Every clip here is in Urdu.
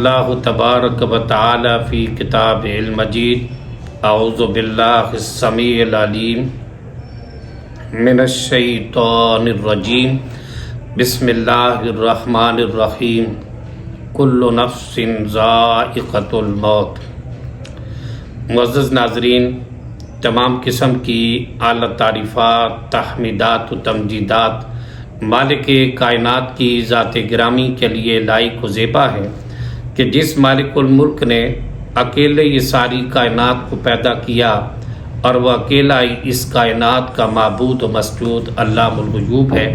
اللہ تبارک و تعالی فی کتاب المجید اعوذ باللہ السمیع العلیم من الشیطان الرجیم بسم اللہ الرحمن الرحیم کل نفس ذائقۃ الموت۔ معزز ناظرین، تمام قسم کی اعلیٰ تعریفات، تحمیدات و تمجیدات مالک کائنات کی ذات گرامی کے لیے لائق و زیبا ہے کہ جس مالک الملک نے اکیلے یہ ساری کائنات کو پیدا کیا اور وہ اکیلا ہی اس کائنات کا معبود و مسجود علام الغیوب ہے،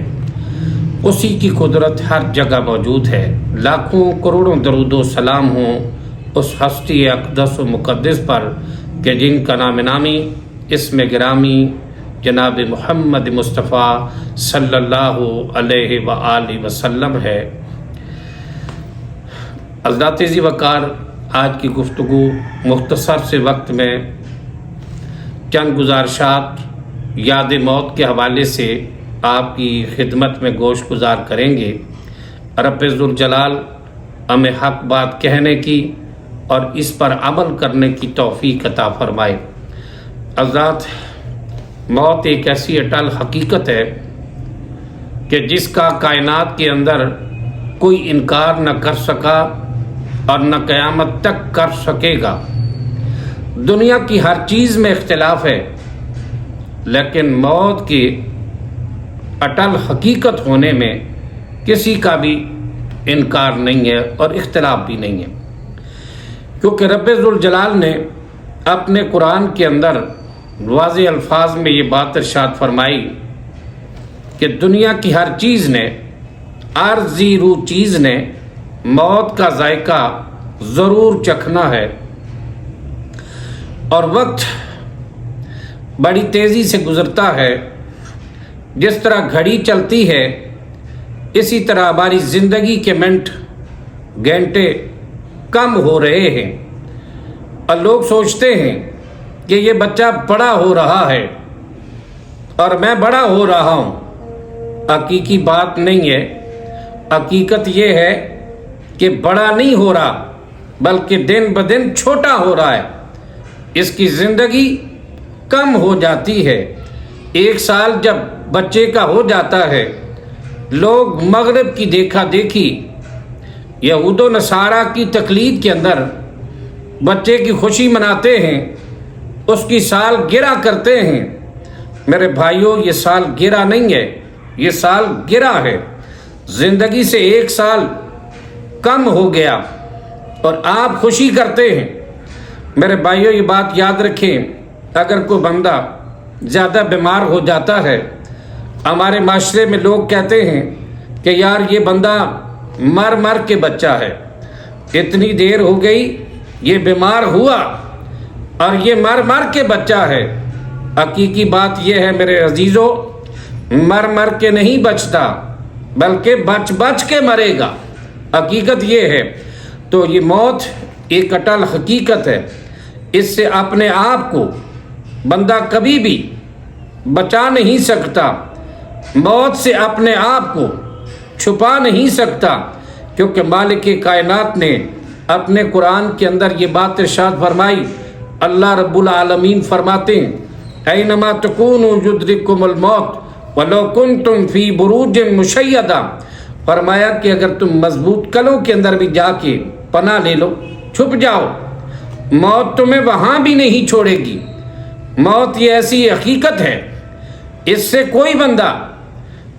اسی کی قدرت ہر جگہ موجود ہے۔ لاکھوں کروڑوں درود و سلام ہوں اس ہستی اقدس و مقدس پر کہ جن کا نام نامی اسم گرامی جناب محمد مصطفیٰ صلی اللہ علیہ وآلہ وسلم ہے۔ حضرات عزیز وقار، آج کی گفتگو مختصر سے وقت میں چند گزارشات یاد موت کے حوالے سے آپ کی خدمت میں گوش گزار کریں گے۔ رب ذوالجلال ہمیں حق بات کہنے کی اور اس پر عمل کرنے کی توفیق عطا فرمائے۔ حضرات، موت ایک ایسی اٹل حقیقت ہے کہ جس کا کائنات کے اندر کوئی انکار نہ کر سکا اور نہ قیامت تک کر سکے گا۔ دنیا کی ہر چیز میں اختلاف ہے، لیکن موت کی اٹل حقیقت ہونے میں کسی کا بھی انکار نہیں ہے اور اختلاف بھی نہیں ہے، کیونکہ رب ذوالجلال نے اپنے قرآن کے اندر واضح الفاظ میں یہ بات ارشاد فرمائی کہ دنیا کی ہر چیز نے، عارضی روح چیز نے موت کا ذائقہ ضرور چکھنا ہے، اور وقت بڑی تیزی سے گزرتا ہے۔ جس طرح گھڑی چلتی ہے اسی طرح ہماری زندگی کے منٹ گھنٹے کم ہو رہے ہیں، اور لوگ سوچتے ہیں کہ یہ بچہ بڑا ہو رہا ہے اور میں بڑا ہو رہا ہوں۔ حقیقی بات نہیں ہے، حقیقت یہ ہے کہ بڑا نہیں ہو رہا بلکہ دن بدن چھوٹا ہو رہا ہے، اس کی زندگی کم ہو جاتی ہے۔ 1 سال جب بچے کا ہو جاتا ہے، لوگ مغرب کی دیکھا دیکھی، یہود و نصارہ کی تقلید کے اندر بچے کی خوشی مناتے ہیں، اس کی سال گرہ کرتے ہیں۔ میرے بھائیوں، یہ سال گرہ نہیں ہے، یہ سال گرہ ہے۔ زندگی سے 1 سال کم ہو گیا اور آپ خوشی کرتے ہیں۔ میرے بھائیوں، یہ بات یاد رکھیں، اگر کوئی بندہ زیادہ بیمار ہو جاتا ہے، ہمارے معاشرے میں لوگ کہتے ہیں کہ یار یہ بندہ مر مر کے بچہ ہے، اتنی دیر ہو گئی یہ بیمار ہوا اور یہ مر مر کے بچہ ہے۔ حقیقی بات یہ ہے میرے عزیزو، مر مر کے نہیں بچتا بلکہ بچ بچ کے مرے گا۔ حقیقت یہ ہے۔ تو یہ موت ایک اٹل حقیقت ہے، اس سے اپنے آپ کو بندہ کبھی بھی بچا نہیں سکتا، موت سے اپنے آپ کو چھپا نہیں سکتا، کیونکہ مالک کائنات نے اپنے قرآن کے اندر یہ بات ارشاد فرمائی۔ اللہ رب العالمین فرماتے ہیں اینما تکونوا یدرککم الموت ولو کنتم فی بروج مشیدہ۔ فرمایا کہ اگر تم مضبوط قلعوں کے اندر بھی جا کے پناہ لے لو، چھپ جاؤ، موت تمہیں وہاں بھی نہیں چھوڑے گی۔ موت یہ ایسی حقیقت ہے، اس سے کوئی بندہ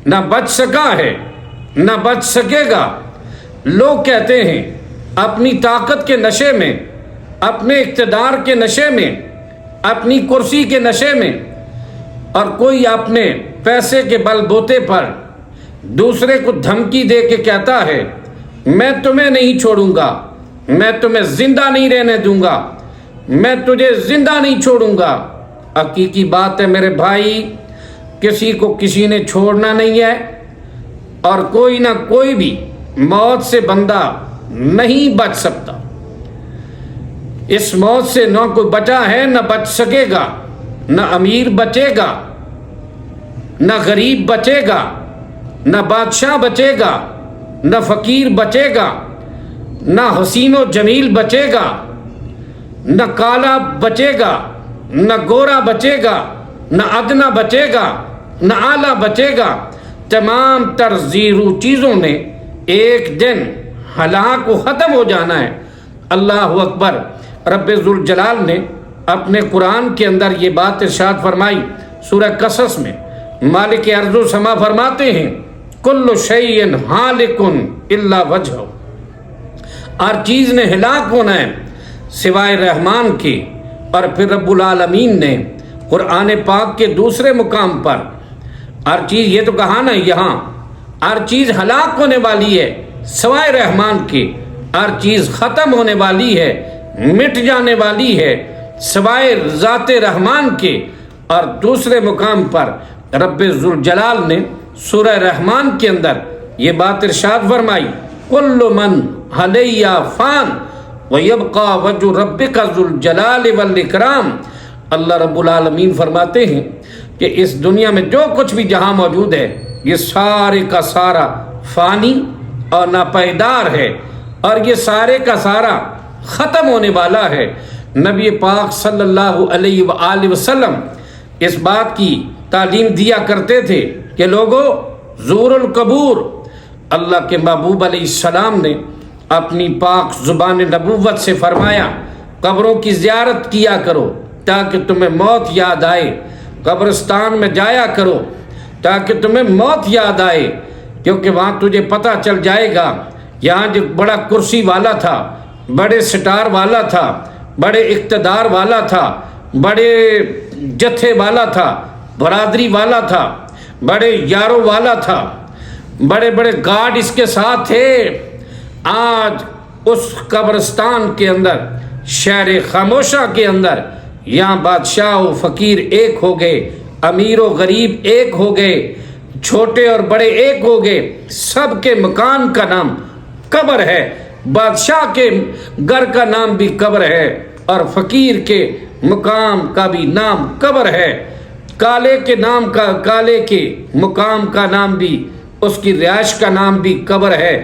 نہ بچ سکا ہے نہ بچ سکے گا۔ لوگ کہتے ہیں اپنی طاقت کے نشے میں، اپنے اقتدار کے نشے میں، اپنی کرسی کے نشے میں، اور کوئی اپنے پیسے کے بل بوتے پر دوسرے کو دھمکی دے کے کہتا ہے میں تمہیں نہیں چھوڑوں گا، میں تمہیں زندہ نہیں رہنے دوں گا، میں تجھے زندہ نہیں چھوڑوں گا۔ حقیقی بات ہے میرے بھائی، کسی کو کسی نے چھوڑنا نہیں ہے، اور کوئی نہ کوئی بھی موت سے بندہ نہیں بچ سکتا۔ اس موت سے نہ کوئی بچا ہے نہ بچ سکے گا، نہ امیر بچے گا، نہ غریب بچے گا، نہ بادشاہ بچے گا، نہ فقیر بچے گا، نہ حسین و جمیل بچے گا، نہ کالا بچے گا، نہ گورا بچے گا، نہ ادنا بچے گا، نہ اعلیٰ بچے گا۔ تمام تر زیرو چیزوں نے ایک دن ہلاک و ختم ہو جانا ہے۔ اللہ اکبر۔ رب ذوالجلال نے اپنے قرآن کے اندر یہ بات ارشاد فرمائی سورہ قصص میں۔ مالک ارض و سما فرماتے ہیں کل شیء ہالک الا وجہہ، ہر چیز نے ہلاک ہونا ہے سوائے رحمان کے۔ اور پھر رب العالمین نے قرآن پاک کے دوسرے مقام پر ہر چیز، یہ تو کہا نا یہاں ہر چیز ہلاک ہونے والی ہے سوائے رحمان کے، ہر چیز ختم ہونے والی ہے، مٹ جانے والی ہے سوائے ذات رحمان کے۔ اور دوسرے مقام پر رب ذوالجلال نے سورہ رحمان کے اندر یہ بات ارشاد فرمائی کل من علیہا فان ویبقی وجہ ربک ذو الجلال والاکرام۔ اللہ رب العالمین فرماتے ہیں کہ اس دنیا میں جو کچھ بھی جہاں موجود ہے یہ سارے کا سارا فانی اور ناپائیدار ہے، اور یہ سارے کا سارا ختم ہونے والا ہے۔ نبی پاک صلی اللہ علیہ وآلہ وسلم اس بات کی تعلیم دیا کرتے تھے کہ لوگو زور القبور، اللہ کے محبوب علیہ السلام نے اپنی پاک زبان نبوت سے فرمایا قبروں کی زیارت کیا کرو تاکہ تمہیں موت یاد آئے، قبرستان میں جایا کرو تاکہ تمہیں موت یاد آئے، کیونکہ وہاں تجھے پتہ چل جائے گا یہاں جو بڑا کرسی والا تھا، بڑے سٹار والا تھا، بڑے اقتدار والا تھا، بڑے جتھے والا تھا، برادری والا تھا، بڑے یاروں والا تھا، بڑے بڑے گارڈ اس کے ساتھ تھے، آج اس قبرستان کے اندر، شہر خاموشہ کے اندر، یہاں بادشاہ و فقیر ایک ہو گئے، امیر و غریب ایک ہو گئے، چھوٹے اور بڑے ایک ہو گئے، سب کے مکان کا نام قبر ہے، بادشاہ کے گھر کا نام بھی قبر ہے اور فقیر کے مقام کا بھی نام قبر ہے، کالے کے مقام کا نام بھی، اس کی رہائش کا نام بھی قبر ہے،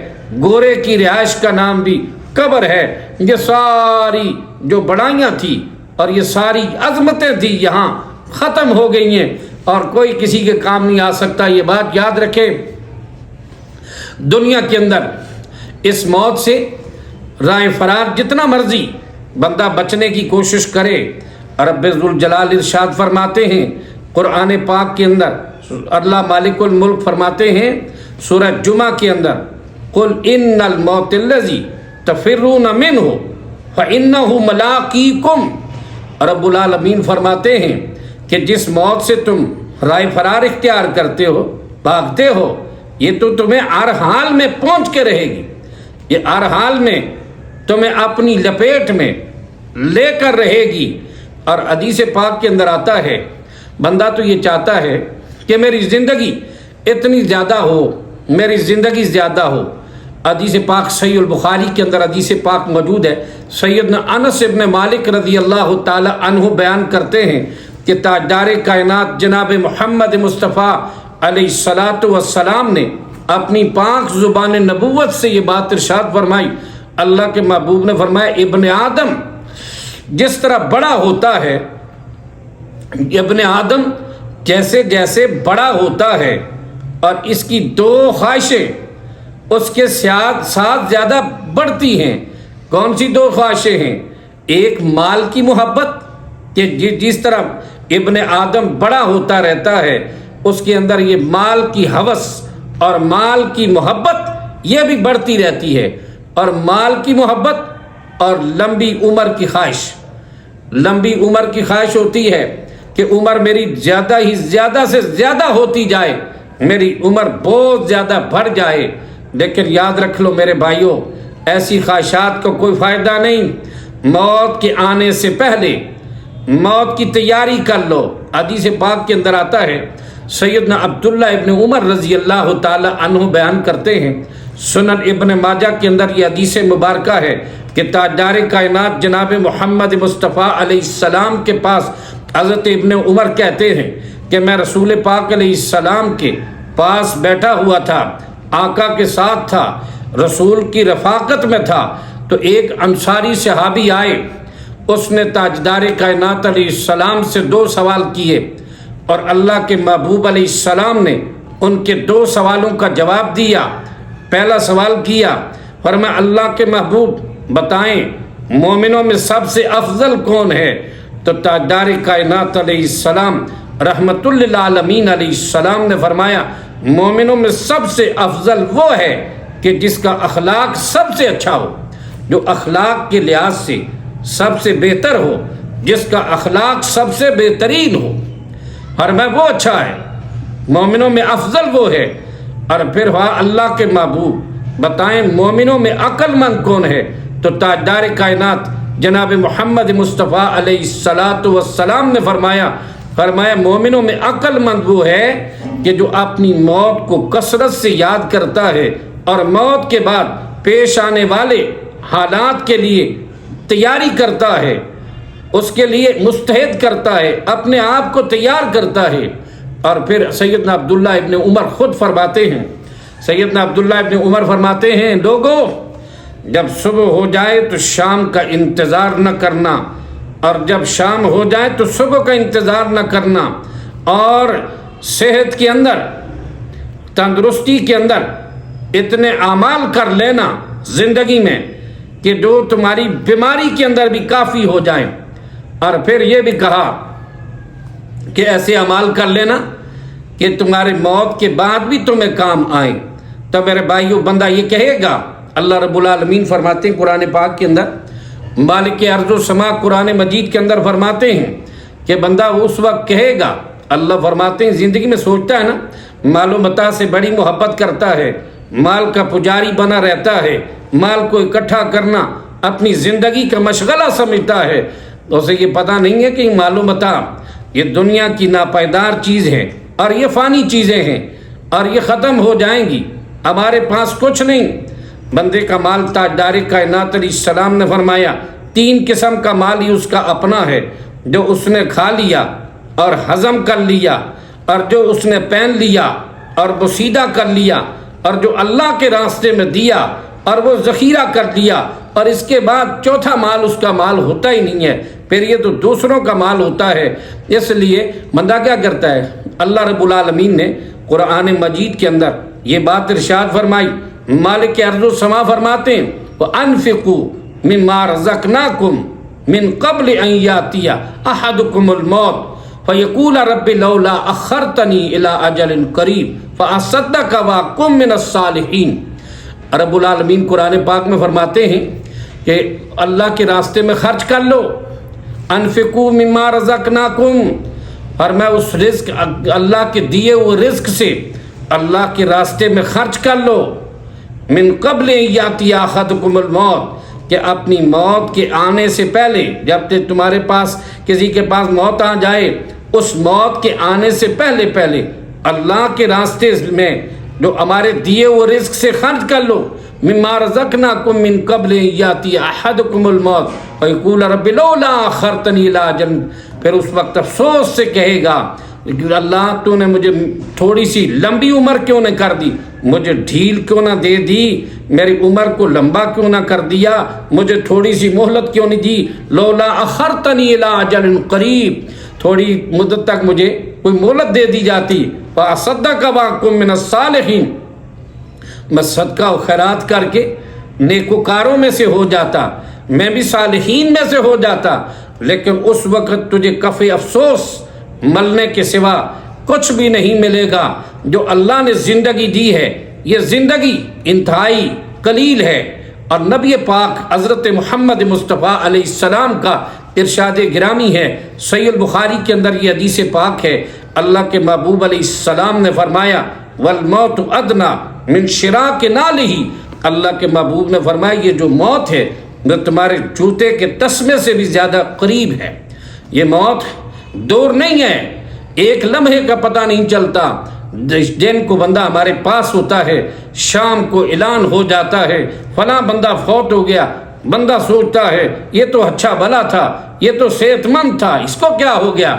گورے کی رہائش کا نام بھی قبر ہے۔ یہ ساری جو بڑائیاں تھی اور یہ ساری عظمتیں تھی یہاں ختم ہو گئی ہیں اور کوئی کسی کے کام نہیں آ سکتا۔ یہ بات یاد رکھے، دنیا کے اندر اس موت سے رائے فرار جتنا مرضی بندہ بچنے کی کوشش کرے، رب ذوالجلال ارشاد فرماتے ہیں قرآن پاک کے اندر، اللہ مالک الملک فرماتے ہیں سورہ جمعہ کے اندر قل ان الموت الذی تفرون منہ فانہ ملاقیکم۔ رب العالمین فرماتے ہیں کہ جس موت سے تم رائے فرار اختیار کرتے ہو، بھاگتے ہو، یہ تو تمہیں ہر حال میں پہنچ کے رہے گی، یہ ہر حال میں تمہیں اپنی لپیٹ میں لے کر رہے گی۔ اور حدیث پاک کے اندر آتا ہے بندہ تو یہ چاہتا ہے کہ میری زندگی اتنی زیادہ ہو، میری زندگی زیادہ ہو۔ حدیث پاک صحیح البخاری کے اندر حدیث پاک موجود ہے، سیدنا انس ابن مالک رضی اللہ تعالی عنہ بیان کرتے ہیں کہ تاجدار کائنات جناب محمد مصطفیٰ علیہ الصلاۃ والسلام نے اپنی پاک زبان نبوت سے یہ بات ارشاد فرمائی۔ اللہ کے محبوب نے فرمایا ابن آدم جس طرح بڑا ہوتا ہے، ابن آدم جیسے جیسے بڑا ہوتا ہے اور اس کی دو خواہشیں اس کے ساتھ زیادہ بڑھتی ہیں۔ کون سی دو خواہشیں ہیں؟ ایک مال کی محبت، کہ جس طرح ابن آدم بڑا ہوتا رہتا ہے اس کے اندر یہ مال کی ہوس اور مال کی محبت یہ بھی بڑھتی رہتی ہے، اور مال کی محبت اور لمبی عمر کی خواہش، لمبی عمر کی خواہش ہوتی ہے کہ عمر میری زیادہ سے زیادہ ہوتی جائے، میری عمر بہت زیادہ بڑھ جائے۔ لیکن یاد رکھ لو میرے بھائیوں، ایسی خواہشات کو کوئی فائدہ نہیں۔ موت کے آنے سے پہلے موت کی تیاری کر لو۔ حدیث پاک کے اندر آتا ہے، سیدنا عبداللہ ابن عمر رضی اللہ تعالی عنہ بیان کرتے ہیں، سنن ابن ماجہ کے اندر یہ حدیث مبارکہ ہے کہ تاجدار کائنات جناب محمد مصطفیٰ علیہ السلام کے پاس حضرت ابن عمر کہتے ہیں کہ میں رسول پاک علیہ السلام کے پاس بیٹھا ہوا تھا، آقا کے ساتھ تھا، رسول کی رفاقت میں تھا، تو ایک انصاری صحابی آئے، اس نے تاجدار کائنات علیہ السلام سے 2 سوال کیے، اور اللہ کے محبوب علیہ السلام نے ان کے 2 سوالوں کا جواب دیا۔ پہلا سوال کیا، فرمایا اللہ کے محبوب بتائیں مومنوں میں سب سے افضل کون ہے؟ تو تاجدار کائنات علیہ السلام رحمت للعالمین علیہ السلام نے فرمایا مومنوں میں سب سے افضل وہ ہے کہ جس کا اخلاق سب سے اچھا ہو، جو اخلاق کے لحاظ سے سب سے بہتر ہو، جس کا اخلاق سب سے بہترین ہو، اور میں وہ اچھا ہے، مومنوں میں افضل وہ ہے۔ اور پھر وہاں اللہ کے محبوب بتائیں مومنوں میں عقل مند کون ہے؟ تو تاجدار کائنات جناب محمد مصطفیٰ علیہ السلام نے فرمایا مومنوں میں عقل مند وہ ہے کہ جو اپنی موت کو کثرت سے یاد کرتا ہے اور موت کے بعد پیش آنے والے حالات کے لیے تیاری کرتا ہے، اس کے لیے مستعد کرتا ہے، اپنے آپ کو تیار کرتا ہے۔ اور پھر سیدنا عبداللہ ابن عمر خود فرماتے ہیں، سیدنا عبداللہ ابن عمر فرماتے ہیں لوگوں جب صبح ہو جائے تو شام کا انتظار نہ کرنا، اور جب شام ہو جائے تو صبح کا انتظار نہ کرنا، اور صحت کے اندر تندرستی کے اندر اتنے اعمال کر لینا زندگی میں کہ جو تمہاری بیماری کے اندر بھی کافی ہو جائیں۔ اور پھر یہ بھی کہا کہ ایسے اعمال کر لینا کہ تمہارے موت کے بعد بھی تمہیں کام آئیں۔ تو میرے بھائیو بندہ یہ کہے گا، اللہ رب العالمین فرماتے ہیں قرآن پاک کے اندر، مالک ارض و سما قرآن مجید کے اندر فرماتے ہیں کہ بندہ اس وقت کہے گا، اللہ فرماتے ہیں زندگی میں سوچتا ہے نا، مال و متاع سے بڑی محبت کرتا ہے، مال کا پجاری بنا رہتا ہے، مال کو اکٹھا کرنا اپنی زندگی کا مشغلہ سمجھتا ہے، تو اسے یہ پتہ نہیں ہے کہ مال و متاع یہ دنیا کی ناپائیدار چیز ہے اور یہ فانی چیزیں ہیں اور یہ ختم ہو جائیں گی، ہمارے پاس کچھ نہیں۔ بندے کا مال تاجدار کائنات علیہ السلام نے فرمایا 3 قسم کا مال ہی اس کا اپنا ہے، جو اس نے کھا لیا اور ہضم کر لیا، اور جو اس نے پہن لیا اور بسیدہ کر لیا، اور جو اللہ کے راستے میں دیا اور وہ ذخیرہ کر لیا، اور اس کے بعد چوتھا مال اس کا مال ہوتا ہی نہیں ہے، پھر یہ تو دوسروں کا مال ہوتا ہے۔ اس لیے بندہ کیا کرتا ہے، اللہ رب العالمین نے قرآن مجید کے اندر یہ بات ارشاد فرمائی، مالک ارض و سما فرماتے ہیں وَأَنفِقُوا مِمَّا رَزَقْنَاكُمْ مِن قَبْلِ أَن يَأْتِيَ أَحَدُكُمُ الْمَوْتُ فَيَقُولَ رَبِّ لَوْلَا أَخَّرْتَنِي إِلَىٰ أَجَلٍ قَرِيبٍ فَأَصَّدَّقَ وَأَكُن مِّنَ الصَّالِحِينَ۔ رب العالمین قرآن پاک میں فرماتے ہیں کہ اللہ کے راستے میں خرچ کر لو، انفقوا مما رزقناکم، اور میں اس رزق اللہ کے دیے ہوئے رزق سے اللہ کے راستے میں خرچ کر لو، من قبل یاتی احدکم الموت، کہ اپنی موت کے آنے سے پہلے، جب تمہارے پاس کسی کے پاس موت آ جائے، اس موت کے آنے سے پہلے اللہ کے راستے میں جو ہمارے دیے ہوئے رزق سے خرچ کر لو، مما رزقناکم من قبل یاتی احدکم الموت فیقول رب لولا اخرتنی الی اجل، پھر اس وقت افسوس سے کہے گا اللہ تو نے مجھے تھوڑی سی لمبی عمر کیوں نہ کر دی، مجھے ڈھیل کیوں نہ دے دی، میری عمر کو لمبا کیوں نہ کر دیا، مجھے تھوڑی سی مہلت کیوں نہیں دی، لولا اخرتنی الی اجل قریب، تھوڑی مدت تک مجھے کوئی مہلت دے دی جاتی، فاصدق واکن من الصالحین، میں صدقہ و خیرات کر کے نیکوکاروں میں سے ہو جاتا، میں بھی صالحین میں سے ہو جاتا، لیکن اس وقت تجھے کف افسوس ملنے کے سوا کچھ بھی نہیں ملے گا۔ جو اللہ نے زندگی دی ہے یہ زندگی انتہائی قلیل ہے، اور نبی پاک حضرت محمد مصطفیٰ علیہ السلام کا ارشاد گرامی ہے، صحیح البخاری کے اندر یہ حدیث پاک ہے، اللہ کے محبوب علیہ السلام نے فرمایا والموت ادنا من شراک نعلہ، اللہ کے محبوب نے فرمایا یہ جو موت ہے وہ تمہارے جوتے کے تسمے سے بھی زیادہ قریب ہے، یہ موت دور نہیں ہے، ایک لمحے کا پتہ نہیں چلتا، دن کو بندہ ہمارے پاس ہوتا ہے، شام کو اعلان ہو جاتا ہے فلاں بندہ فوت ہو گیا، بندہ سوچتا ہے یہ تو اچھا بھلا تھا، یہ تو صحت مند تھا، اس کو کیا ہو گیا؟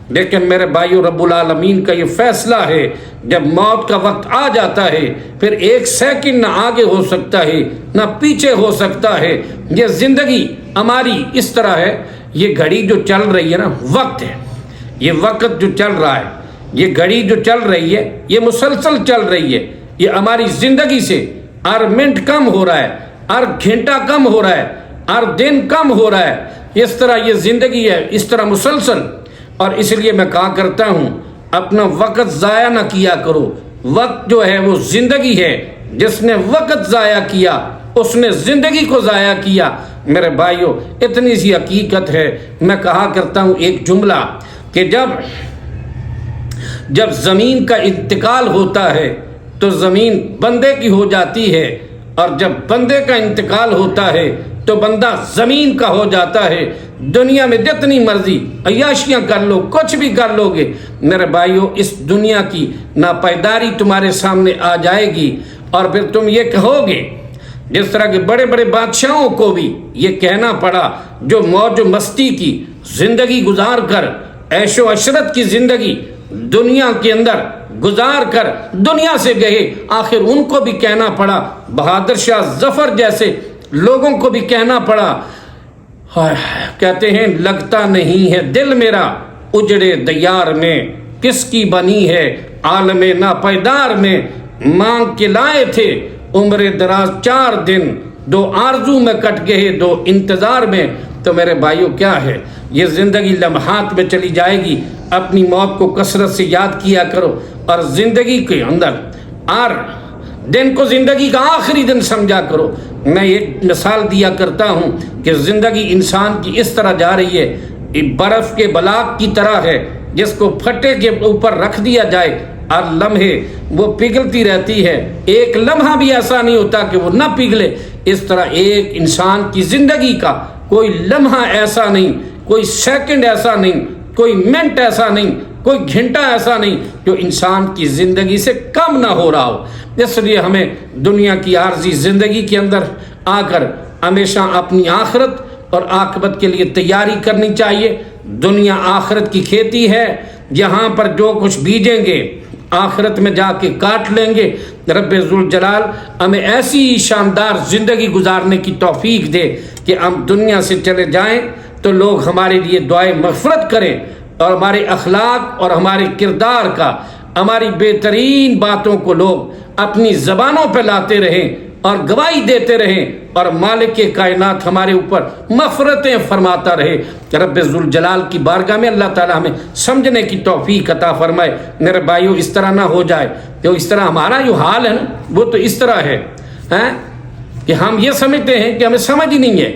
لیکن میرے بھائیو رب العالمین کا یہ فیصلہ ہے، جب موت کا وقت آ جاتا ہے پھر ایک سیکنڈ نہ آگے ہو سکتا ہے نہ پیچھے ہو سکتا ہے۔ یہ زندگی ہماری اس طرح ہے، یہ گھڑی جو چل رہی ہے نا، وقت ہے، یہ وقت جو چل رہا ہے، یہ گھڑی جو چل رہی ہے یہ مسلسل چل رہی ہے۔ یہ ہماری زندگی سے ہر منٹ کم ہو رہا ہے، ہر گھنٹہ کم ہو رہا ہے، ہر دن کم ہو رہا ہے۔ اس طرح یہ زندگی ہے، اس طرح مسلسل۔ اور اس لیے میں کہا کرتا ہوں اپنا وقت ضائع نہ کیا کرو۔ وقت جو ہے وہ زندگی ہے، جس نے وقت ضائع کیا اس نے زندگی کو ضائع کیا۔ میرے بھائیوں اتنی سی حقیقت ہے۔ میں کہا کرتا ہوں ایک جملہ کہ جب زمین کا انتقال ہوتا ہے تو زمین بندے کی ہو جاتی ہے، اور جب بندے کا انتقال ہوتا ہے تو بندہ زمین کا ہو جاتا ہے۔ دنیا میں جتنی مرضی عیاشیاں کر لو، کچھ بھی کر لو گے میرے بھائیوں، اس دنیا کی ناپائیداری تمہارے سامنے آ جائے گی، اور پھر تم یہ کہو گے، جس طرح کے بڑے بڑے بادشاہوں کو بھی یہ کہنا پڑا، جو موج و مستی کی زندگی گزار کر، عیش و عشرت کی زندگی دنیا کے اندر گزار کر دنیا سے گئے، آخر ان کو بھی کہنا پڑا، بہادر شاہ ظفر جیسے لوگوں کو بھی کہنا پڑا، کہتے ہیں لگتا نہیں ہے دل میرا اجڑے دیار میں، کس کی بنی ہے عالم ناپائیدار میں، مانگ کے لائے تھے عمر دراز 4 دن، 2 آرزو میں کٹ گئے 2 انتظار میں۔ تو میرے بھائیوں کیا ہے، یہ زندگی لمحات میں چلی جائے گی۔ اپنی موت کو کثرت سے یاد کیا کرو، اور زندگی کے اندر ہر دن کو زندگی کا آخری دن سمجھا کرو۔ میں ایک مثال دیا کرتا ہوں کہ زندگی انسان کی اس طرح جا رہی ہے، برف کے بلاک کی طرح ہے، جس کو پھٹے کے اوپر رکھ دیا جائے ہر لمحے وہ پگھلتی رہتی ہے، ایک لمحہ بھی ایسا نہیں ہوتا کہ وہ نہ پگھلے۔ اس طرح ایک انسان کی زندگی کا کوئی لمحہ ایسا نہیں، کوئی سیکنڈ ایسا نہیں، کوئی منٹ ایسا نہیں، کوئی گھنٹہ ایسا نہیں جو انسان کی زندگی سے کم نہ ہو رہا ہو۔ اس لیے ہمیں دنیا کی عارضی زندگی کے اندر آ کر ہمیشہ اپنی آخرت اور عاقبت کے لیے تیاری کرنی چاہیے۔ دنیا آخرت کی کھیتی ہے، یہاں پر جو کچھ بیجیں گے آخرت میں جا کے کاٹ لیں گے۔ رب ذوالجلال ہمیں ایسی شاندار زندگی گزارنے کی توفیق دے کہ ہم دنیا سے چلے جائیں تو لوگ ہمارے لیے دعائے مغفرت کریں، اور ہمارے اخلاق اور ہمارے کردار کا، ہماری بہترین باتوں کو لوگ اپنی زبانوں پہ لاتے رہیں اور گواہی دیتے رہیں، اور مالک کائنات ہمارے اوپر مغفرتیں فرماتا رہے۔ رب ذوالجلال کی بارگاہ میں اللہ تعالی ہمیں سمجھنے کی توفیق عطا فرمائے۔ میرے بھائیوں اس طرح نہ ہو جائے، تو اس طرح ہمارا جو حال ہے نا وہ تو اس طرح ہے کہ ہم یہ سمجھتے ہیں کہ ہمیں سمجھ ہی نہیں ہے،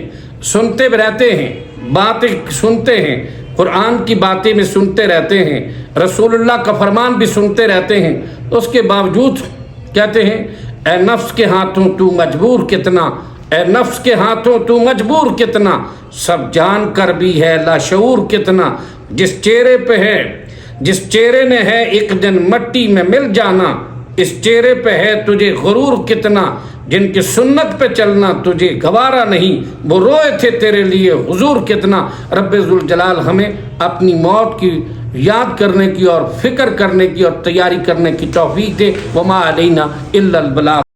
سنتے رہتے ہیں، باتیں سنتے ہیں، قرآن کی باتیں بھی سنتے رہتے ہیں، رسول اللہ کا فرمان بھی سنتے رہتے ہیں، اس کے باوجود کہتے ہیں اے نفس کے ہاتھوں تو مجبور کتنا، اے نفس کے ہاتھوں تو مجبور کتنا، سب جان کر بھی ہے لاشعور کتنا، جس چہرے پہ ہے، جس چہرے نے ہے ایک دن مٹی میں مل جانا، اس چہرے پہ ہے تجھے غرور کتنا، جن کی سنت پہ چلنا تجھے گوارا نہیں، وہ روئے تھے تیرے لیے حضور کتنا۔ رب ذوالجلال ہمیں اپنی موت کی یاد کرنے کی اور فکر کرنے کی اور تیاری کرنے کی توفیق دے۔ وما علینا الا البلاغ۔